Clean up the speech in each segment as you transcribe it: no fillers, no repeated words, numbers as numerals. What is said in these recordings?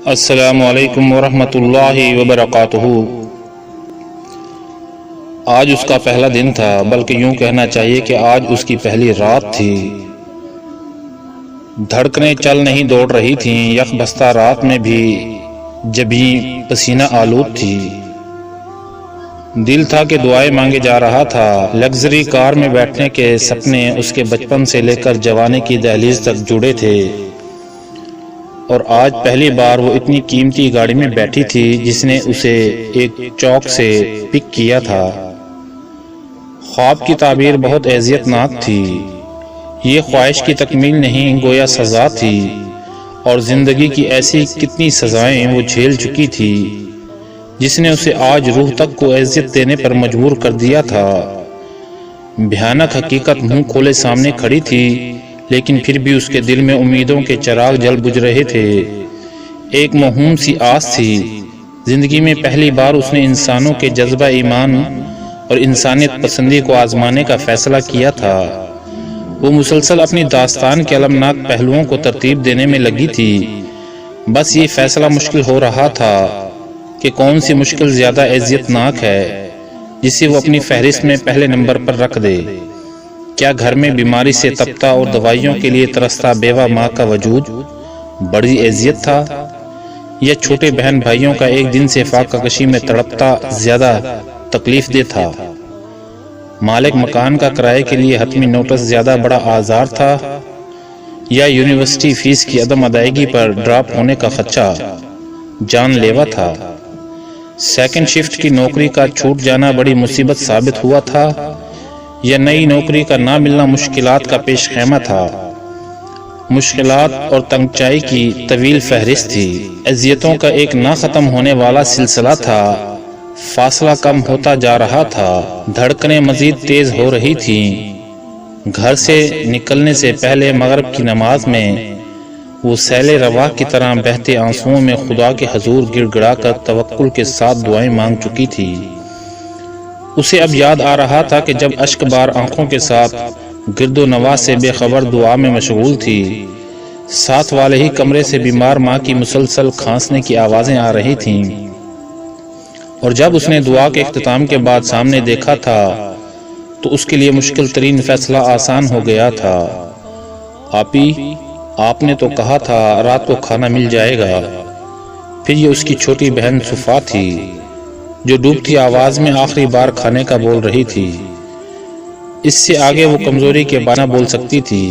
السلام علیکم ورحمۃ اللہ وبرکاتہ۔ آج اس کا پہلا دن تھا، بلکہ یوں کہنا چاہیے کہ آج اس کی پہلی رات تھی۔ دھڑکنیں چل نہیں دوڑ رہی تھیں، یک بستہ رات میں بھی جبیں پسینہ آلود تھی۔ دل تھا کہ دعائیں مانگے جا رہا تھا۔ لگژری کار میں بیٹھنے کے سپنے اس کے بچپن سے لے کر جوانی کی دہلیز تک جڑے تھے، اور آج پہلی بار وہ اتنی قیمتی گاڑی میں بیٹھی تھی جس نے اسے ایک چوک سے پک کیا تھا۔ خواب کی تعبیر بہت اذیت ناک تھی۔ یہ خواہش کی تکمیل نہیں، گویا سزا تھی، اور زندگی کی ایسی کتنی سزائیں وہ جھیل چکی تھی جس نے اسے آج روح تک کو اذیت دینے پر مجبور کر دیا تھا۔ بھیانک حقیقت منہ کھولے سامنے کھڑی تھی، لیکن پھر بھی اس کے دل میں امیدوں کے چراغ جل بجھ رہے تھے۔ ایک موہوم سی آس تھی۔ زندگی میں پہلی بار اس نے انسانوں کے جذبہ ایمان اور انسانیت پسندی کو آزمانے کا فیصلہ کیا تھا۔ وہ مسلسل اپنی داستان کے المناک پہلوؤں کو ترتیب دینے میں لگی تھی۔ بس یہ فیصلہ مشکل ہو رہا تھا کہ کون سی مشکل زیادہ اذیت ناک ہے جسے وہ اپنی فہرست میں پہلے نمبر پر رکھ دے۔ کیا گھر میں بیماری سے تپتا اور دوائیوں کے لیے ترستا بیوہ ماں کا وجود بڑی اذیت تھا، یا چھوٹے بہن بھائیوں کا ایک دن سے فاقہ کشی میں تڑپتا زیادہ تکلیف دہ تھا؟ مالک مکان کا کرائے کے لیے حتمی نوٹس زیادہ بڑا آزار تھا، یا یونیورسٹی فیس کی عدم ادائیگی پر ڈراپ ہونے کا خدشہ جان لیوا تھا؟ سیکنڈ شفٹ کی نوکری کا چھوٹ جانا بڑی مصیبت ثابت ہوا تھا، یا نئی نوکری کا نہ ملنا مشکلات کا پیش خیمہ تھا؟ مشکلات اور تنگچائی کی طویل فہرست تھی، اذیتوں کا ایک نہ ختم ہونے والا سلسلہ تھا۔ فاصلہ کم ہوتا جا رہا تھا، دھڑکنیں مزید تیز ہو رہی تھیں۔ گھر سے نکلنے سے پہلے مغرب کی نماز میں وہ سیل رواح کی طرح بہتے آنسوؤں میں خدا کے حضور گڑ گڑا کر توکل کے ساتھ دعائیں مانگ چکی تھی۔ اسے اب یاد آ رہا تھا کہ جب اشک بار آنکھوں کے ساتھ گرد و نواح سے بے خبر دعا میں مشغول تھی، ساتھ والے ہی کمرے سے بیمار ماں کی مسلسل کھانسنے کی آوازیں آ رہی تھیں، اور جب اس نے دعا کے اختتام کے بعد سامنے دیکھا تھا تو اس کے لیے مشکل ترین فیصلہ آسان ہو گیا تھا۔ آپی، آپ نے تو کہا تھا رات کو کھانا مل جائے گا۔ پھر یہ اس کی چھوٹی بہن صفا تھی جو ڈوبتی آواز میں آخری بار کھانے کا بول رہی تھی۔ اس سے آگے وہ کمزوری کے بارے بول سکتی تھی۔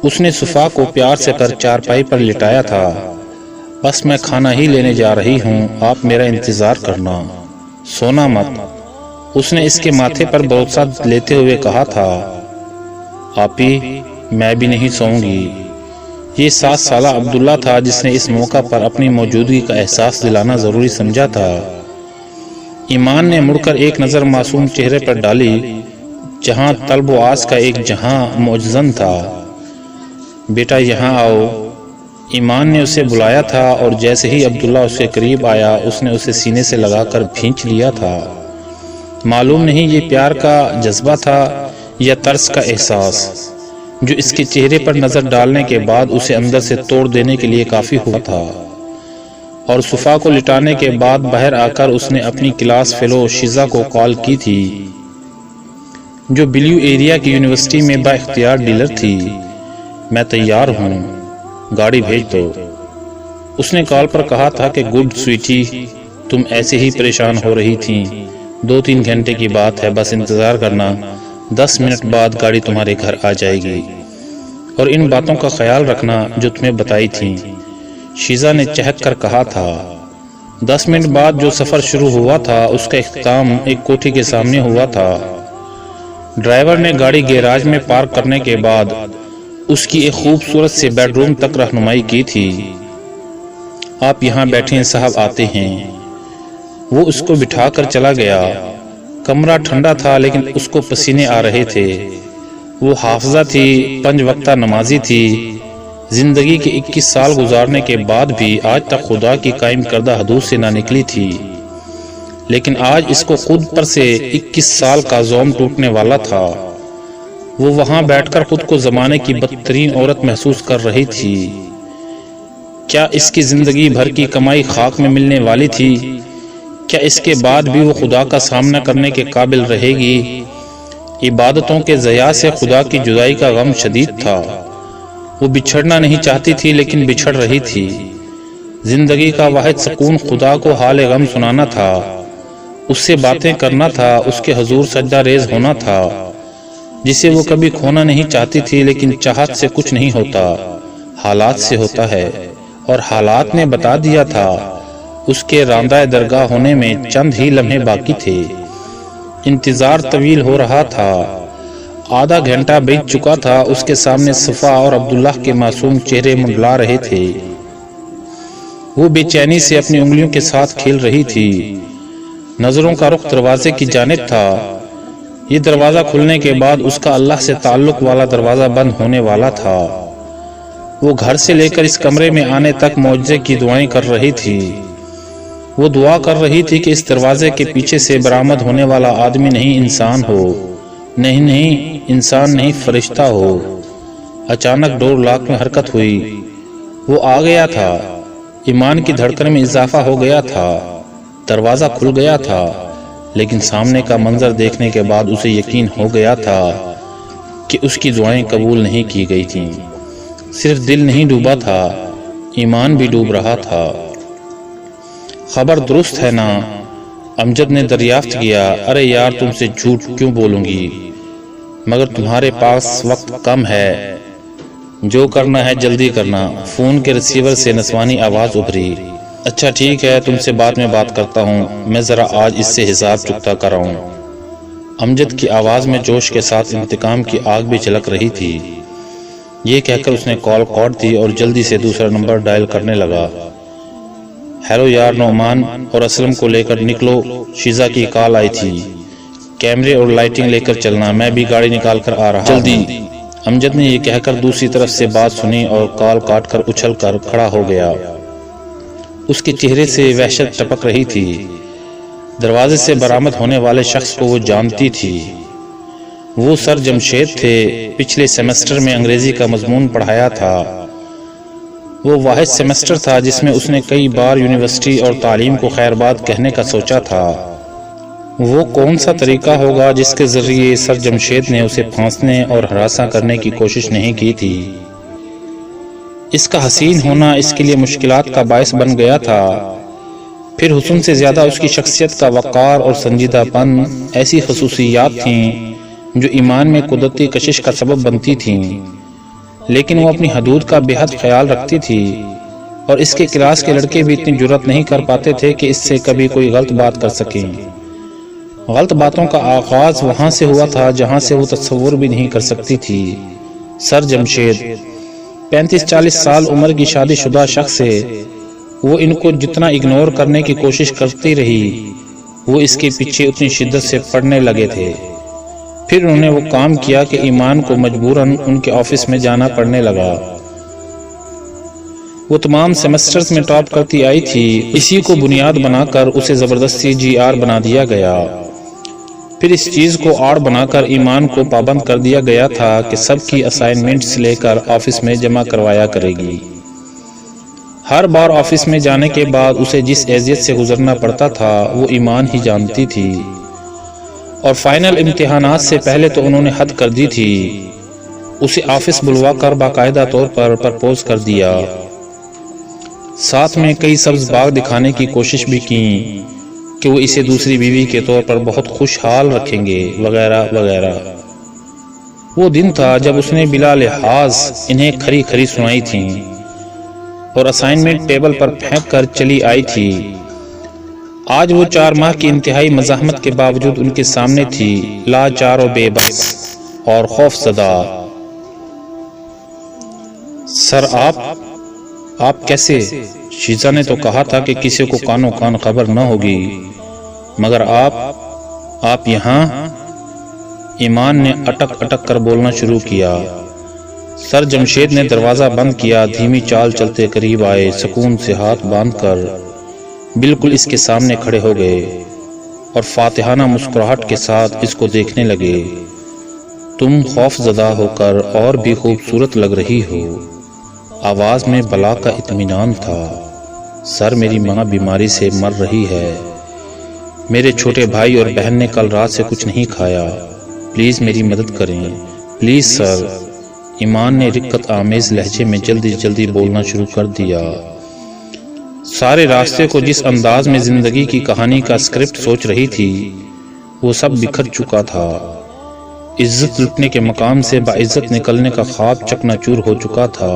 اس نے صفا کو پیار سے کر چارپائی پر لٹایا تھا۔ بس میں کھانا ہی لینے جا رہی ہوں، آپ میرا انتظار کرنا، سونا مت۔ اس نے اس کے ماتھے پر بھروسہ لیتے ہوئے کہا تھا، آپی میں بھی نہیں سوؤں گی۔ یہ 7 سالہ عبداللہ تھا جس نے اس موقع پر اپنی موجودگی کا احساس دلانا ضروری سمجھا تھا۔ ایمان نے مڑ کر ایک نظر معصوم چہرے پر ڈالی جہاں طلب و آس کا ایک جہاں معجزن تھا۔ بیٹا یہاں آؤ۔ ایمان نے اسے بلایا تھا، اور جیسے ہی عبداللہ اس کے قریب آیا اس نے اسے سینے سے لگا کر بھینچ لیا تھا۔ معلوم نہیں یہ پیار کا جذبہ تھا یا ترس کا احساس جو اس کے چہرے پر نظر ڈالنے کے بعد اسے اندر سے توڑ دینے کے لیے کافی ہوا تھا۔ اور صفا کو لٹانے کے بعد باہر آ کر اس نے اپنی کلاس فیلو شیزا کو کال کی تھی جو بلیو ایریا کی یونیورسٹی میں با اختیار ڈیلر تھی۔ میں تیار ہوں، گاڑی بھیج دو۔ اس نے کال پر کہا تھا کہ گڈ سویٹی، تم ایسے ہی پریشان ہو رہی تھیں، 2-3 گھنٹے کی بات ہے، بس انتظار کرنا، 10 منٹ بعد گاڑی تمہارے گھر آ جائے گی، اور ان باتوں کا خیال رکھنا جو تمہیں بتائی تھیں، شیزا نے چہک کر کہا تھا۔ 10 منٹ بعد جو سفر شروع ہوا تھا اس کا اختتام ایک کوٹھی کے سامنے ہوا تھا۔ ڈرائیور نے گاڑی گیراج میں پارک کرنے کے بعد اس کی ایک خوبصورت سے بیڈ روم تک رہنمائی کی تھی۔ آپ یہاں بیٹھیں، صاحب آتے ہیں۔ وہ اس کو بٹھا کر چلا گیا۔ کمرہ ٹھنڈا تھا لیکن اس کو پسینے آ رہے تھے۔ وہ حافظہ تھی، 5 وقتہ نمازی تھی، زندگی کے 21 سال گزارنے کے بعد بھی آج تک خدا کی قائم کردہ حدود سے نہ نکلی تھی، لیکن آج اس کو خود پر سے 21 سال کا زوم ٹوٹنے والا تھا۔ وہ وہاں بیٹھ کر خود کو زمانے کی بدترین عورت محسوس کر رہی تھی۔ کیا اس کی زندگی بھر کی کمائی خاک میں ملنے والی تھی؟ کیا اس کے بعد بھی وہ خدا کا سامنا کرنے کے قابل رہے گی؟ عبادتوں کے ضیاع سے خدا کی جدائی کا غم شدید تھا۔ وہ بچھڑنا نہیں چاہتی تھی لیکن بچھڑ رہی تھی۔ زندگی کا واحد سکون خدا کو حال غم سنانا تھا، اس سے باتیں کرنا تھا، اس کے حضور سجدہ ریز ہونا تھا، جسے وہ کبھی کھونا نہیں چاہتی تھی۔ لیکن چاہت سے کچھ نہیں ہوتا، حالات سے ہوتا ہے، اور حالات نے بتا دیا تھا۔ اس کے راندہ درگاہ ہونے میں چند ہی لمحے باقی تھے۔ انتظار طویل ہو رہا تھا، آدھا گھنٹہ بیت چکا تھا۔ اس کے سامنے صفا اور عبداللہ کے معصوم چہرے منڈلا رہے تھے۔ وہ بے چینی سے اپنی انگلیوں کے ساتھ کھیل رہی تھی۔ نظروں کا رخ دروازے کی جانب تھا۔ یہ دروازہ کھلنے کے بعد اس کا اللہ سے تعلق والا دروازہ بند ہونے والا تھا۔ وہ گھر سے لے کر اس کمرے میں آنے تک معجزے کی دعائیں کر رہی تھی۔ وہ دعا کر رہی تھی کہ اس دروازے کے پیچھے سے برآمد ہونے والا آدمی نہیں انسان ہو، نہیں انسان نہیں فرشتہ ہو۔ اچانک ڈور لاک میں حرکت ہوئی۔ وہ آ گیا تھا۔ ایمان کی دھڑکن میں اضافہ ہو گیا تھا۔ دروازہ کھل گیا تھا، لیکن سامنے کا منظر دیکھنے کے بعد اسے یقین ہو گیا تھا کہ اس کی دعائیں قبول نہیں کی گئی تھیں۔ صرف دل نہیں ڈوبا تھا، ایمان بھی ڈوب رہا تھا۔ خبر درست ہے نا؟ امجد نے دریافت کیا۔ ارے یار، تم سے جھوٹ کیوں بولوں گی؟ مگر تمہارے پاس وقت کم ہے، جو کرنا ہے جلدی کرنا۔ فون کے ریسیور سے نسوانی آواز ابھری۔ اچھا ٹھیک ہے، تم سے بعد میں بات کرتا ہوں، میں ذرا آج اس سے حساب چکتا کر رہا ہوں۔ امجد کی آواز میں جوش کے ساتھ انتقام کی آگ بھی چلک رہی تھی۔ یہ کہہ کر اس نے کال کاٹ دی اور جلدی سے دوسرا نمبر ڈائل کرنے لگا۔ ہیلو یار، نعمان اور اسلم کو لے کر نکلو، شیزا کی کال آئی تھی۔ کیمرے اور لائٹنگ لے کر چلنا، میں بھی گاڑی نکال کر آ رہا ہوں، جلدی۔ امجد نے یہ کہہ کر دوسری طرف سے بات سنی اور کال کاٹ کر اچھل کر کھڑا ہو گیا۔ اس کے چہرے سے وحشت ٹپک رہی تھی۔ دروازے سے برآمد ہونے والے شخص کو وہ جانتی تھی۔ وہ سر جمشید تھے، پچھلے سیمسٹر میں انگریزی کا مضمون پڑھایا تھا۔ وہ واحد سیمسٹر تھا جس میں اس نے کئی بار یونیورسٹی اور تعلیم کو خیر باد کہنے کا سوچا تھا۔ وہ کون سا طریقہ ہوگا جس کے ذریعے سر جمشید نے اسے پھانسنے اور ہراساں کرنے کی کوشش نہیں کی تھی؟ اس کا حسین ہونا اس کے لیے مشکلات کا باعث بن گیا تھا۔ پھر حسن سے زیادہ اس کی شخصیت کا وقار اور سنجیدہ پن ایسی خصوصیات تھیں جو ایمان میں قدرتی کشش کا سبب بنتی تھیں، لیکن وہ اپنی حدود کا بے حد خیال رکھتی تھی، اور اس کے کلاس کے لڑکے بھی اتنی جرأت نہیں کر پاتے تھے کہ اس سے کبھی کوئی غلط بات کر سکیں۔ غلط باتوں کا آغاز وہاں سے ہوا تھا جہاں سے وہ تصور بھی نہیں کر سکتی تھی۔ سر جمشید 35-40 سال عمر کی شادی شدہ شخص ہے۔ وہ ان کو جتنا اگنور کرنے کی کوشش کرتی رہی، وہ اس کے پیچھے اتنی شدت سے پڑنے لگے تھے۔ پھر انہوں نے وہ کام کیا کہ ایمان کو مجبوراً ان کے آفس میں جانا پڑنے لگا۔ وہ تمام سیمسٹرز میں ٹاپ کرتی آئی تھی، اسی کو بنیاد بنا کر اسے زبردستی GR بنا دیا گیا۔ پھر اس چیز کو آڑ بنا کر ایمان کو پابند کر دیا گیا تھا کہ سب کی اسائنمنٹس لے کر آفس میں جمع کروایا کرے گی۔ ہر بار آفس میں جانے کے بعد اسے جس اذیت سے گزرنا پڑتا تھا وہ ایمان ہی جانتی تھی، اور فائنل امتحانات سے پہلے تو انہوں نے حد کر دی تھی۔ اسے آفس بلوا کر باقاعدہ طور پر پرپوز کر دیا، ساتھ میں کئی سبز باغ دکھانے کی کوشش بھی کی کہ وہ اسے دوسری بیوی کے طور پر بہت خوشحال رکھیں گے، وغیرہ وغیرہ۔ وہ دن تھا جب اس نے بلا لحاظ انہیں کھری کھری سنائی تھیں اور اسائنمنٹ ٹیبل پر پھینک کر چلی آئی تھی۔ آج وہ 4 ماہ کی انتہائی مزاحمت کے باوجود ان کے سامنے تھی، لاچار و بے بس اور خوف زدہ۔ سر آپ کیسے؟ شیزا نے تو کہا تھا کہ کسی کو کانوں کان خبر نہ ہوگی، مگر آپ یہاں؟ ایمان نے اٹک اٹک کر بولنا شروع کیا۔ سر جمشید نے دروازہ بند کیا، دھیمی چال چلتے قریب آئے، سکون سے ہاتھ باندھ کر بالکل اس کے سامنے کھڑے ہو گئے اور فاتحانہ مسکراہٹ کے ساتھ اس کو دیکھنے لگے۔ تم خوف زدہ ہو کر اور بھی خوبصورت لگ رہی ہو، آواز میں بلا کا اطمینان تھا۔ سر، میری ماں بیماری سے مر رہی ہے، میرے چھوٹے بھائی اور بہن نے کل رات سے کچھ نہیں کھایا، پلیز میری مدد کریں، پلیز سر۔ ایمان نے رقت آمیز لہجے میں جلدی بولنا شروع کر دیا۔ سارے راستے کو جس انداز میں زندگی کی کہانی کا اسکرپٹ سوچ رہی تھی وہ سب بکھر چکا تھا۔ عزت لٹنے کے مقام سے باعزت نکلنے کا خواب چکنا چور ہو چکا تھا۔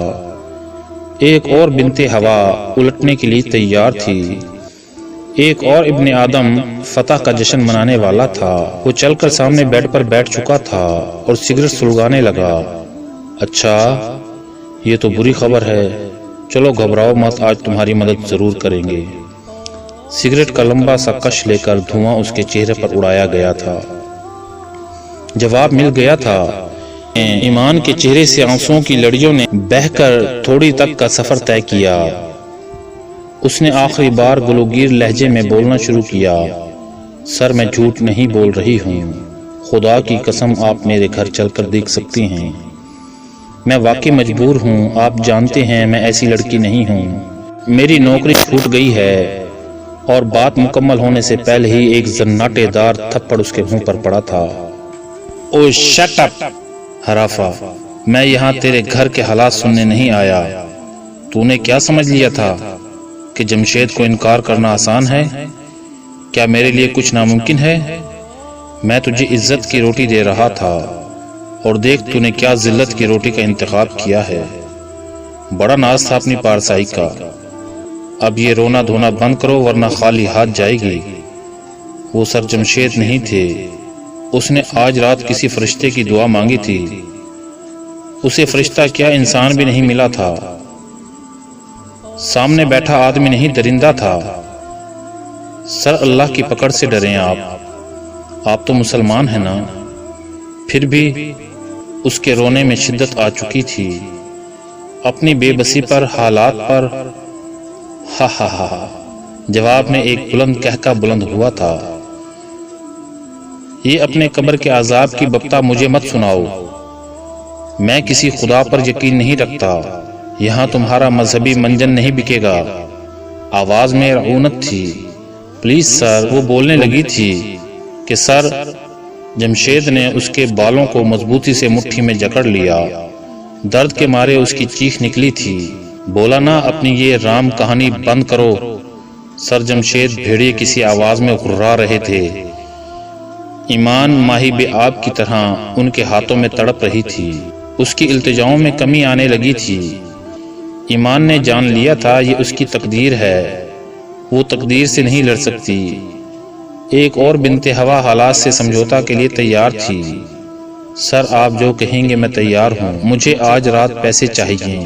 ایک اور بنت ہوا الٹنے کے لیے تیار تھی، ایک اور ابن آدم فتح کا جشن منانے والا تھا۔ وہ چل کر سامنے بیڈ پر بیٹھ چکا تھا اور سگریٹ سلگانے لگا۔ اچھا، یہ تو بری خبر ہے، چلو گھبراؤ مت، آج تمہاری مدد ضرور کریں گے۔ سگریٹ کا لمبا سا کش لے کر دھواں اس کے چہرے پر اڑایا گیا تھا۔ جواب مل گیا تھا۔ ایمان کے چہرے سے آنسوؤں کی لڑیوں نے بہہ کر تھوڑی تک کا سفر طے کیا۔ اس نے آخری بار گلوگیر لہجے میں بولنا شروع کیا۔ سر، میں جھوٹ نہیں بول رہی ہوں، خدا کی قسم آپ میرے گھر چل کر دیکھ سکتی ہیں، میں واقعی مجبور ہوں، آپ جانتے ہیں میں ایسی لڑکی نہیں ہوں، میری نوکری چھوٹ گئی ہے۔ اور بات مکمل ہونے سے پہلے ہی ایک زناٹے دار تھپڑ اس کے منہ پر پڑا تھا۔ او شٹ اپ حرافہ، میں یہاں تیرے گھر کے حالات سننے نہیں آیا۔ تو نے کیا سمجھ لیا تھا کہ جمشید کو انکار کرنا آسان ہے؟ کیا میرے لیے کچھ ناممکن ہے؟ میں تجھے عزت کی روٹی دے رہا تھا اور دیکھ تو نے کیا ذلت کی روٹی کا انتخاب کیا ہے۔ بڑا ناز تھا اپنی پارسائی کا، اب یہ رونا دھونا بند کرو ورنہ خالی ہاتھ جائے گی۔ وہ سر جمشید نہیں تھے، اس نے آج رات کسی فرشتے کی دعا مانگی تھی، اسے فرشتہ کیا انسان بھی نہیں ملا تھا، سامنے بیٹھا آدمی نہیں درندہ تھا۔ سر، اللہ کی پکڑ سے ڈریں آپ تو مسلمان ہیں نا؟ پھر بھی اس کے رونے میں شدت آ چکی تھی، اپنی بے بسی پر، حالات پر۔ ہا ہا ہا، جواب میں ایک بلند کہکا بلند ہوا تھا۔ یہ اپنے قبر کے عذاب کی بپتا مجھے مت سناؤ، میں کسی خدا پر یقین نہیں رکھتا، یہاں تمہارا مذہبی منجن نہیں بکے گا۔ آواز میں رعونت تھی۔ پلیز سر، وہ بولنے لگی تھی کہ سر، جمشید نے اس کے بالوں کو مضبوطی سے مٹھی میں جکڑ لیا، درد کے مارے اس کی چیخ نکلی تھی۔ بولا نا اپنی یہ رام کہانی بند کرو۔ سر جمشید بھیڑیے کسی آواز میں غرا رہے تھے۔ ایمان ماہی بے آب کی طرح ان کے ہاتھوں میں تڑپ رہی تھی، اس کی التجاؤں میں کمی آنے لگی تھی۔ ایمان نے جان لیا تھا یہ اس کی تقدیر ہے، وہ تقدیر سے نہیں لڑ سکتی۔ ایک اور بنت ہوا حالات سے سمجھوتا کے لیے تیار تھی۔ سر، آپ جو کہیں گے میں تیار ہوں، مجھے آج رات پیسے چاہیے،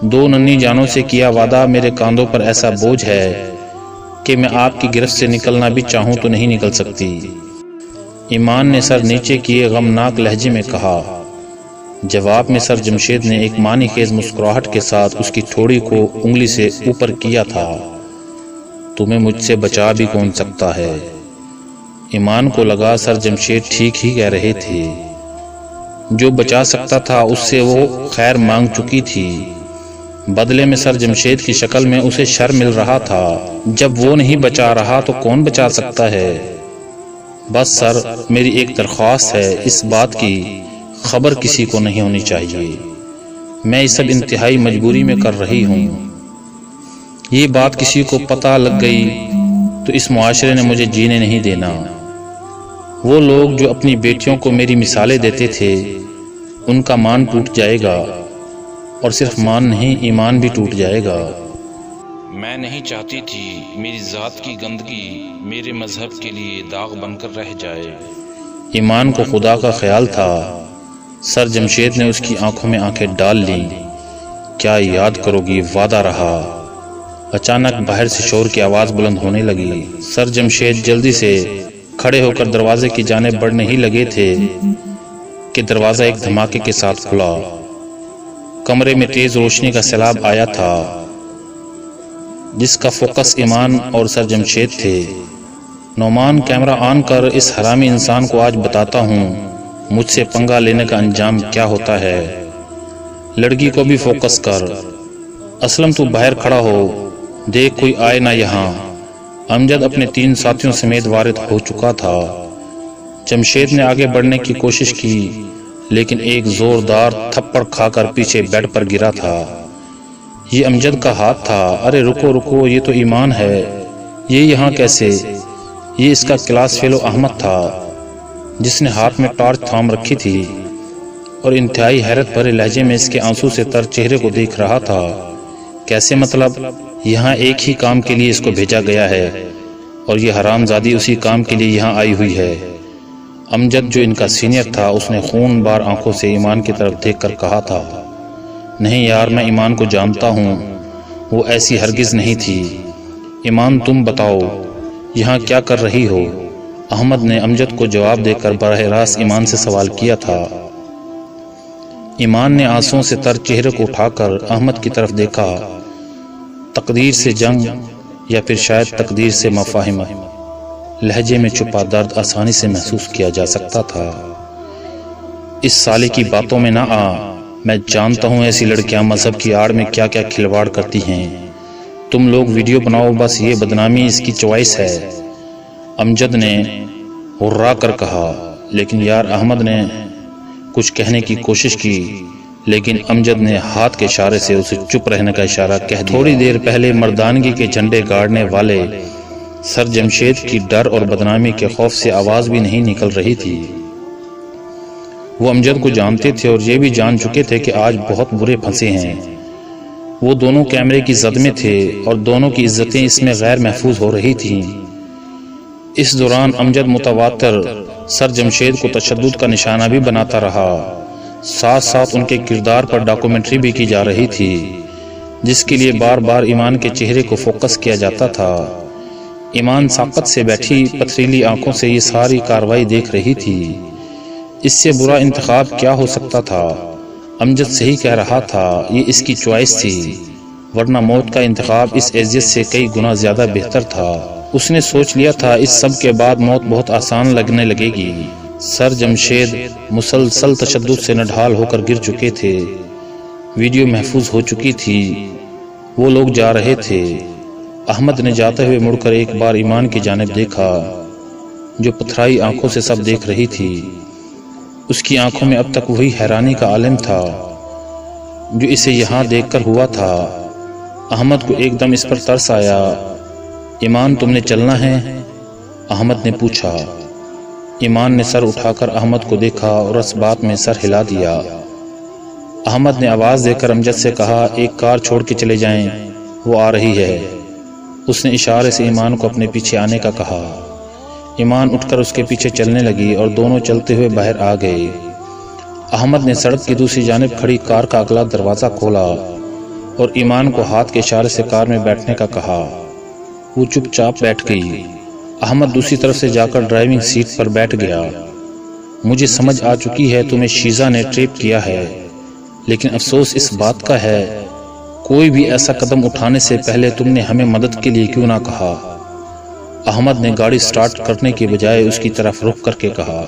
2 ننھی جانوں سے کیا وعدہ میرے کاندھوں پر ایسا بوجھ ہے کہ میں آپ کی گرفت سے نکلنا بھی چاہوں تو نہیں نکل سکتی۔ ایمان نے سر نیچے کیے غمناک لہجے میں کہا۔ جواب میں سر جمشید نے ایک معنی خیز مسکراہٹ کے ساتھ اس کی ٹھوڑی کو انگلی سے اوپر کیا تھا۔ تمہیں مجھ سے بچا بھی کون سکتا ہے؟ ایمان کو لگا سر جمشید ٹھیک ہی کہہ رہے تھے، جو بچا سکتا تھا اس سے وہ خیر مانگ چکی تھی، بدلے میں سر جمشید کی شکل میں اسے شر مل رہا تھا۔ جب وہ نہیں بچا رہا تو کون بچا سکتا ہے؟ بس سر، میری ایک درخواست ہے، اس بات کی خبر کسی کو نہیں ہونی چاہیے، میں یہ سب انتہائی مجبوری میں کر رہی ہوں، یہ بات کسی کو پتہ لگ گئی تو اس معاشرے نے مجھے جینے نہیں دینا۔ وہ لوگ جو اپنی بیٹیوں کو میری مثالیں دیتے تھے ان کا مان ٹوٹ جائے گا، اور صرف مان نہیں ایمان بھی ٹوٹ جائے گا۔ میں نہیں چاہتی تھی میری ذات کی گندگی میرے مذہب کے لیے داغ بن کر رہ جائے۔ ایمان کو خدا کا خیال تھا۔ سر جمشید نے اس کی آنکھوں میں آنکھیں ڈال لیں۔ کیا یاد کرو گی، وعدہ رہا۔ اچانک باہر سے شور کی آواز بلند ہونے لگی۔ سر جمشید جلدی سے کھڑے ہو کر دروازے کی جانب بڑھنے ہی لگے تھے کہ دروازہ ایک دھماکے کے ساتھ کھلا۔ کمرے میں تیز روشنی کا سیلاب آیا تھا جس کا فوکس ایمان اور سر جمشید تھے۔ نعمان، کیمرہ آن کر اس حرامی انسان کو آج بتاتا ہوں مجھ سے پنگا لینے کا انجام کیا ہوتا ہے۔ لڑکی کو بھی فوکس کر۔ اسلم تو باہر کھڑا ہو، دیکھ کوئی آئے نہ یہاں۔ امجد اپنے 3 ساتھیوں سمیت وارد ہو چکا تھا۔ جمشید نے آگے بڑھنے کی کوشش کی لیکن ایک زوردار تھپڑ کھا کر پیچھے بیڈ پر گرا تھا۔ یہ امجد کا ہاتھ تھا۔ ارے رکو رکو، یہ تو ایمان ہے، یہ یہاں کیسے؟ یہ اس کا کلاس فیلو احمد تھا جس نے ہاتھ میں ٹارچ تھام رکھی تھی اور انتہائی حیرت بھرے لہجے میں اس کے آنسو سے تر چہرے کو دیکھ رہا تھا۔ کیسے مطلب؟ یہاں ایک ہی کام کے لیے اس کو بھیجا گیا ہے اور یہ حرام زادی اسی کام کے لیے یہاں آئی ہوئی ہے۔ امجد جو ان کا سینئر تھا اس نے خون بار آنکھوں سے ایمان کی طرف دیکھ کر کہا تھا، نہیں یار، میں ایمان کو جانتا ہوں، وہ ایسی ہرگز نہیں تھی۔ ایمان تم بتاؤ یہاں کیا کر رہی ہو؟ احمد نے امجد کو جواب دے کر براہ راست ایمان سے سوال کیا تھا۔ ایمان نے آنسوؤں سے تر چہرے کو اٹھا کر احمد کی طرف دیکھا۔ تقدیر سے جنگ یا پھر شاید تقدیر سے مفاہمہ، لہجے میں چھپا درد آسانی سے محسوس کیا جا سکتا تھا۔ اس سالے کی باتوں میں نہ آ، میں جانتا ہوں ایسی لڑکیاں مذہب کی آڑ میں کیا کیا کھلواڑ کرتی ہیں۔ تم لوگ ویڈیو بناؤ، بس یہ بدنامی اس کی چوائس ہے، امجد نے ہررا کر کہا۔ لیکن یار، احمد نے کچھ کہنے کی کوشش کی لیکن امجد نے ہاتھ کے اشارے سے اسے چپ رہنے کا اشارہ کہہ دیا۔ تھوڑی دیر پہلے مردانگی کے جھنڈے گاڑنے والے سر جمشید کی ڈر اور بدنامی کے خوف سے آواز بھی نہیں نکل رہی تھی۔ وہ امجد کو جانتے تھے اور یہ بھی جان چکے تھے کہ آج بہت برے پھنسے ہیں۔ وہ دونوں کیمرے کی زد میں تھے اور دونوں کی عزتیں اس میں غیر محفوظ ہو رہی تھیں۔ اس دوران امجد متواتر سر جمشید کو تشدد کا نشانہ بھی بناتا رہا، ساتھ ساتھ ان کے کردار پر ڈاکومنٹری بھی کی جا رہی تھی جس کے لیے بار بار ایمان کے چہرے کو فوکس کیا جاتا تھا۔ ایمان ساقت سے بیٹھی پتھریلی آنکھوں سے یہ ساری کاروائی دیکھ رہی تھی۔ اس سے برا انتخاب کیا ہو سکتا تھا؟ امجد صحیح کہہ رہا تھا، یہ اس کی چوائس تھی، ورنہ موت کا انتخاب اس اذیت سے کئی گنا زیادہ بہتر تھا۔ اس نے سوچ لیا تھا اس سب کے بعد موت بہت آسان لگنے لگے گی۔ سر جمشید مسلسل تشدد سے نڈھال ہو کر گر چکے تھے، ویڈیو محفوظ ہو چکی تھی، وہ لوگ جا رہے تھے۔ احمد نے جاتے ہوئے مڑ کر ایک بار ایمان کی جانب دیکھا جو پتھرائی آنکھوں سے سب دیکھ رہی تھی۔ اس کی آنکھوں میں اب تک وہی حیرانی کا عالم تھا جو اسے یہاں دیکھ کر ہوا تھا۔ احمد کو ایک دم اس پر ترس آیا۔ ایمان تم نے چلنا ہے؟ احمد نے پوچھا۔ ایمان نے سر اٹھا کر احمد کو دیکھا اور اس بات میں سر ہلا دیا۔ احمد نے آواز دے کر امجد سے کہا، ایک کار چھوڑ کے چلے جائیں، وہ آ رہی ہے۔ اس نے اشارے سے ایمان کو اپنے پیچھے آنے کا کہا۔ ایمان اٹھ کر اس کے پیچھے چلنے لگی اور دونوں چلتے ہوئے باہر آ گئے۔ احمد نے سڑک کی دوسری جانب کھڑی کار کا اگلا دروازہ کھولا اور ایمان کو ہاتھ کے اشارے سے کار میں بیٹھنے کا کہا۔ وہ چپ چاپ بیٹھ گئی۔ احمد دوسری طرف سے جا کر ڈرائیونگ سیٹ پر بیٹھ گیا۔ مجھے سمجھ آ چکی ہے تمہیں شیزا نے ٹریپ کیا ہے، لیکن افسوس اس بات کا ہے کوئی بھی ایسا قدم اٹھانے سے پہلے تم نے ہمیں مدد کے لیے کیوں نہ کہا؟ احمد نے گاڑی سٹارٹ کرنے کے بجائے اس کی طرف رخ کر کے کہا۔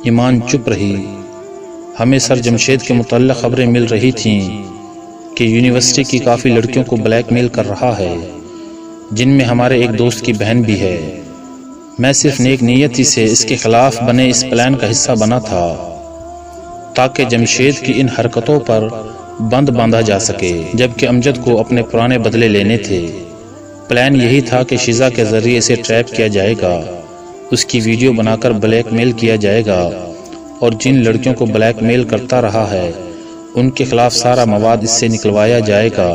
ایمان چپ رہی۔ ہمیں سر جمشید کے متعلق خبریں مل رہی تھیں کہ یونیورسٹی کی کافی لڑکیوں کو بلیک میل کر رہا ہے، جن میں ہمارے ایک دوست کی بہن بھی ہے۔ میں صرف نیک نیتی سے اس کے خلاف بنے اس پلان کا حصہ بنا تھا تاکہ جمشید کی ان حرکتوں پر بند باندھا جا سکے، جبکہ امجد کو اپنے پرانے بدلے لینے تھے۔ پلان یہی تھا کہ شیزا کے ذریعے اسے ٹریپ کیا جائے گا، اس کی ویڈیو بنا کر بلیک میل کیا جائے گا اور جن لڑکیوں کو بلیک میل کرتا رہا ہے ان کے خلاف سارا مواد اس سے نکلوایا جائے گا۔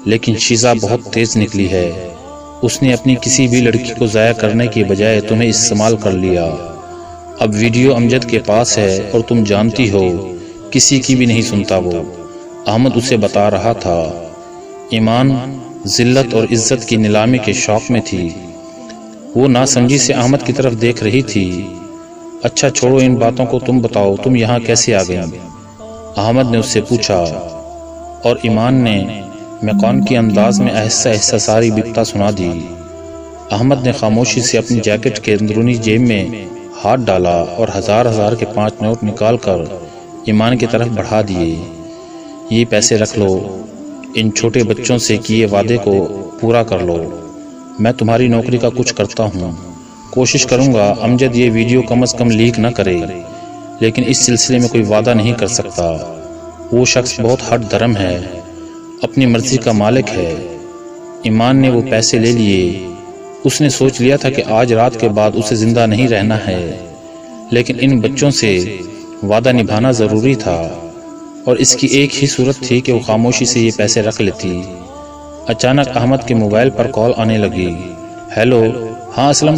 لیکن شیزا بہت تیز نکلی ہے، اس نے اپنی کسی بھی لڑکی کو ضائع کرنے کی بجائے تمہیں استعمال کر لیا۔ اب ویڈیو امجد کے پاس ہے اور تم جانتی ہو کسی کی بھی نہیں سنتا وہ، احمد اسے بتا رہا تھا۔ ایمان ذلت اور عزت کی نیلامی کے شوق میں تھی، وہ ناسمجھی سے احمد کی طرف دیکھ رہی تھی۔ اچھا چھوڑو ان باتوں کو، تم بتاؤ تم یہاں کیسے آ گئی؟ احمد نے اس سے پوچھا اور ایمان نے میکان کے انداز میں آہستہ آہستہ ساری بپتا سنا دی۔ احمد نے خاموشی سے اپنی جیکٹ کے اندرونی جیب میں ہاتھ ڈالا اور ہزار کے 5 نوٹ نکال کر ایمان کی طرف بڑھا دیے۔ یہ پیسے رکھ لو، ان چھوٹے بچوں سے کیے وعدے کو پورا کر لو۔ میں تمہاری نوکری کا کچھ کرتا ہوں، کوشش کروں گا امجد یہ ویڈیو کم از کم لیک نہ کرے، لیکن اس سلسلے میں کوئی وعدہ نہیں کر سکتا۔ وہ شخص بہت ہٹ دھرم ہے، اپنی مرضی کا مالک ہے۔ ایمان نے وہ پیسے لے لیے۔ اس نے سوچ لیا تھا کہ آج رات کے بعد اسے زندہ نہیں رہنا ہے، لیکن ان بچوں سے وعدہ نبھانا ضروری تھا، اور اس کی ایک ہی صورت تھی کہ وہ خاموشی سے یہ پیسے رکھ لیتی۔ اچانک احمد کے موبائل پر کال آنے لگی۔ ہیلو، ہاں اسلم،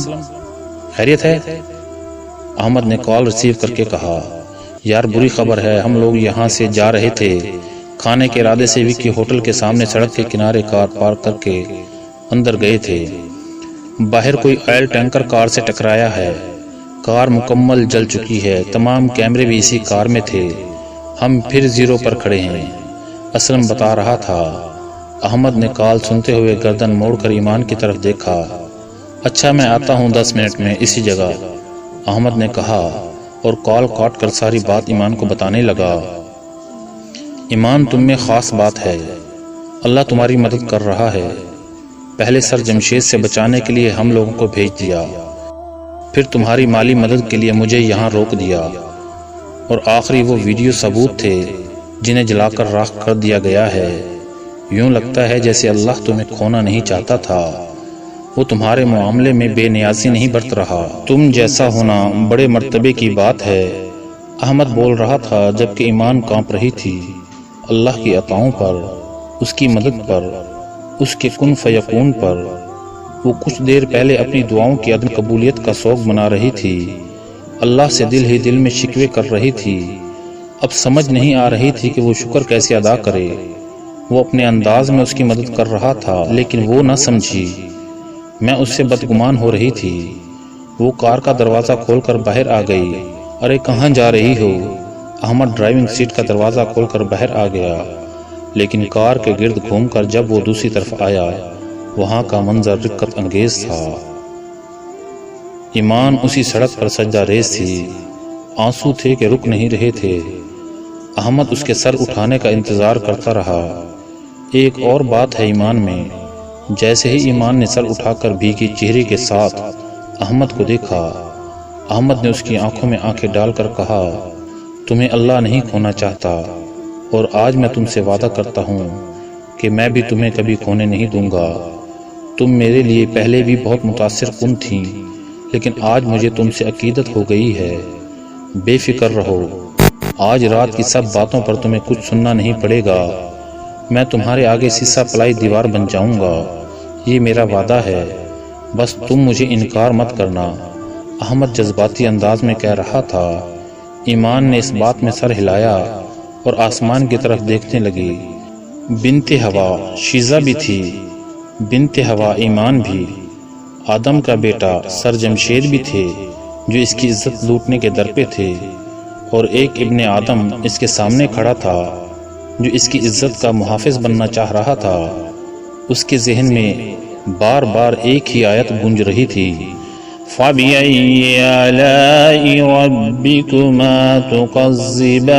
خیریت ہے؟ احمد نے کال ریسیو کر کے کہا، یار بری خبر ہے، ہم لوگ یہاں سے جا رہے تھے کھانے کے ارادے سے وکی ہوٹل کے سامنے سڑک کے کنارے کار پارک کر کے اندر گئے تھے۔ باہر کوئی آئل ٹینکر کار سے ٹکرایا ہے، کار مکمل جل چکی ہے، تمام کیمرے بھی اسی کار میں تھے، ہم پھر زیرو پر کھڑے ہیں، اسلم بتا رہا تھا۔ احمد نے کال سنتے ہوئے گردن موڑ کر ایمان کی طرف دیکھا۔ اچھا میں آتا ہوں 10 منٹ میں اسی جگہ، احمد نے کہا اور کال کاٹ کر ساری بات ایمان کو بتانے لگا۔ ایمان تم میں خاص بات ہے، اللہ تمہاری مدد کر رہا ہے۔ پہلے سر جمشید سے بچانے کے لیے ہم لوگوں کو بھیج دیا، پھر تمہاری مالی مدد کے لیے مجھے یہاں روک دیا، اور آخری وہ ویڈیو ثبوت تھے جنہیں جلا کر راکھ کر دیا گیا ہے۔ یوں لگتا ہے جیسے اللہ تمہیں کھونا نہیں چاہتا تھا، وہ تمہارے معاملے میں بے نیازی نہیں برت رہا۔ تم جیسا ہونا بڑے مرتبے کی بات ہے، احمد بول رہا تھا جبکہ ایمان کانپ رہی تھی۔ اللہ کی عطاؤں پر، اس کی مدد پر، اس کے کن فیکون پر۔ وہ کچھ دیر پہلے اپنی دعاؤں کی عدم قبولیت کا سوگ منا رہی تھی، اللہ سے دل ہی دل میں شکوے کر رہی تھی۔ اب سمجھ نہیں آ رہی تھی کہ وہ شکر کیسے ادا کرے۔ وہ اپنے انداز میں اس کی مدد کر رہا تھا، لیکن وہ نہ سمجھی۔ میں اس سے بدگمان ہو رہی تھی۔ وہ کار کا دروازہ کھول کر باہر آ گئی۔ ارے کہاں جا رہی ہو؟ احمد ڈرائیونگ سیٹ کا دروازہ کھول کر باہر آ گیا، لیکن کار کے گرد گھوم کر جب وہ دوسری طرف آیا، وہاں کا منظر رقت انگیز تھا۔ ایمان اسی سڑک پر سجدہ ریز تھی، آنسو تھے کہ رک نہیں رہے تھے۔ احمد اس کے سر اٹھانے کا انتظار کرتا رہا۔ ایک اور بات ہے ایمان میں، جیسے ہی ایمان نے سر اٹھا کر بھیگی چہرے کے ساتھ احمد کو دیکھا، احمد نے اس کی آنکھوں میں آنکھیں ڈال کر کہا، تمہیں اللہ نہیں کھونا چاہتا، اور آج میں تم سے وعدہ کرتا ہوں کہ میں بھی تمہیں کبھی کھونے نہیں دوں گا۔ تم میرے لیے پہلے بھی بہت متاثر کن تھیں، لیکن آج مجھے تم سے عقیدت ہو گئی ہے۔ بے فکر رہو، آج رات کی سب باتوں پر تمہیں کچھ سننا نہیں پڑے گا۔ میں تمہارے آگے سیسا پلائی دیوار بن جاؤں گا، یہ میرا وعدہ ہے، بس تم مجھے انکار مت کرنا، احمد جذباتی انداز میں کہہ رہا تھا۔ ایمان نے اس بات میں سر ہلایا اور آسمان کی طرف دیکھنے لگی۔ بنت ہوا شیزہ بھی تھی، بنت ہوا ایمان بھی، آدم کا بیٹا سر جمشید بھی تھے جو اس کی عزت لوٹنے کے در پہ تھے، اور ایک ابن آدم اس کے سامنے کھڑا تھا جو اس کی عزت کا محافظ بننا چاہ رہا تھا۔ اس کے ذہن میں بار بار ایک ہی آیت گونج رہی تھی، فَبِأَيِّ آلَاءِ رَبِّكُمَا تُكَذِّبَانِ۔